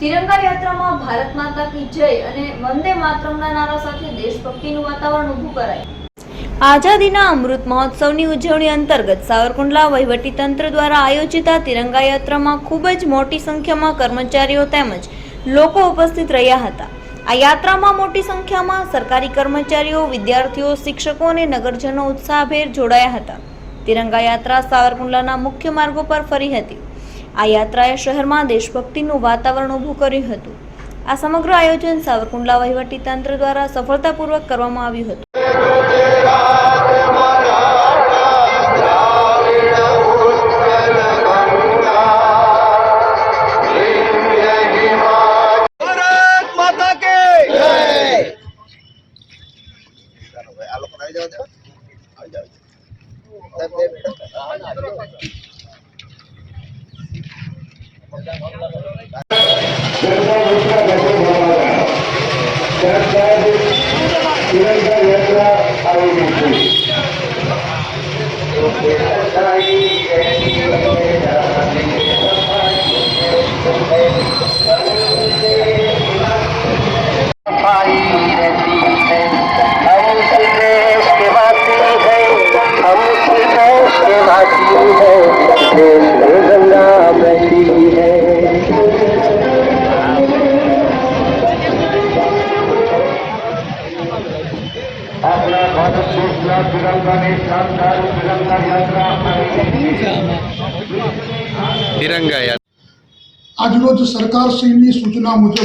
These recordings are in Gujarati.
तिरंगा यात्रा में भारत माता की जय અને વંદે માતરમના નારા સાથે દેશભક્તિનું વાતાવરણ ઊભું કરાય। આઝાદીના અમૃત મહોત્સવની ઉજવણી અંતર્ગત સાવરકુંડલા વહીવટીતંત્ર દ્વારા આયોજિત આ તિરંગા યાત્રામાં ખૂબ જ મોટી સંખ્યામાં કર્મચારીઓ તેમજ લોકો ઉપસ્થિત રહ્યા હતા। આ યાત્રામાં મોટી સંખ્યામાં સરકારી કર્મચારીઓ, વિદ્યાર્થીઓ, શિક્ષકો અને નગરજનો ઉત્સાહભેર જોડાયા હતા। તિરંગા યાત્રા સાવરકુંડલાના મુખ્ય માર્ગો પર ફરી હતી। આ યાત્રાએ શહેરમાં દેશભક્તિનું વાતાવરણ ઊભું કર્યું હતું। આ સમગ્ર આયોજન સાવરકુંડલા વહીવટીતંત્ર દ્વારા સફળતાપૂર્વક કરવામાં આવ્યું હતું। આજરોજ સરકારશ્રીની સૂચના મુજબ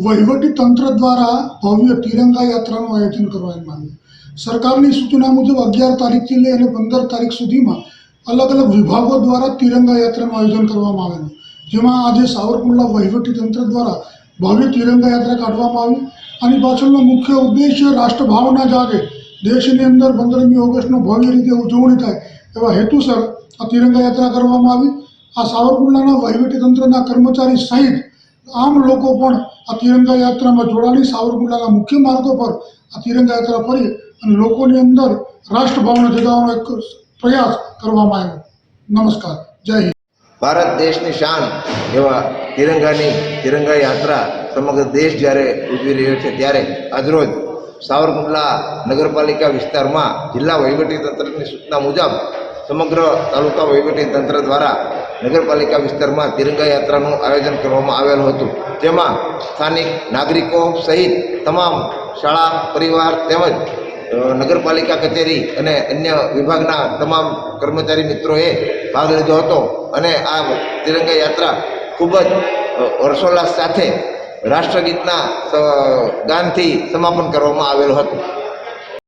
વહીવટી તંત્ર દ્વારા ભવ્ય તિરંગા યાત્રાનું આયોજન કરવામાં આવ્યું। સરકારની સૂચના મુજબ 11 તારીખથી લઈ અને 15 તારીખ સુધીમાં અલગ અલગ વિભાગો દ્વારા તિરંગા યાત્રાનું આયોજન કરવામાં આવેલું, જેમાં આજે સાવરકુંડલા વહીવટી તંત્ર દ્વારા ભવ્ય તિરંગા યાત્રા કાઢવામાં આવી। આની પાછળનો મુખ્ય ઉદ્દેશ્ય રાષ્ટ્રભાવના જાગે, દેશની અંદર 15મી ઓગસ્ટનો ભવ્ય રીતે ઉજવણી થાય એવા હેતુસર આ તિરંગા યાત્રા કરવામાં આવી। આ સાવરકુંડલાના વહીવટીતંત્રના કર્મચારી સહિત આમ લોકો પણ આ તિરંગા યાત્રામાં જોડાણી સાવરકુંડલાના મુખ્ય માર્ગો પર આ તિરંગા યાત્રા ફરી અને લોકોની અંદર રાષ્ટ્રભાવના જગાવવાનો એક પ્રયાસ કરવામાં આવ્યો। નમસ્કાર, જય હિન્દ। ભારત દેશની શાન એવા તિરંગા યાત્રા સમગ્ર દેશ જ્યારે ઉજવી રહ્યો છે ત્યારે આજરોજ સાવરકુંડલા નગરપાલિકા વિસ્તારમાં જિલ્લા વહીવટીતંત્રની સૂચના મુજબ સમગ્ર તાલુકા વહીવટીતંત્ર દ્વારા નગરપાલિકા વિસ્તારમાં તિરંગા યાત્રાનું આયોજન કરવામાં આવેલું હતું, જેમાં સ્થાનિક નાગરિકો સહિત તમામ શાળા પરિવાર તેમજ નગરપાલિકા કચેરી અને અન્ય વિભાગના તમામ કર્મચારી મિત્રોએ ભાગ લીધો હતો અને આ તિરંગા યાત્રા ખૂબ જ હર્ષોલ્લાસ સાથે રાષ્ટ્રગીતના ગાનથી સમાપન કરવામાં આવેલું હતું।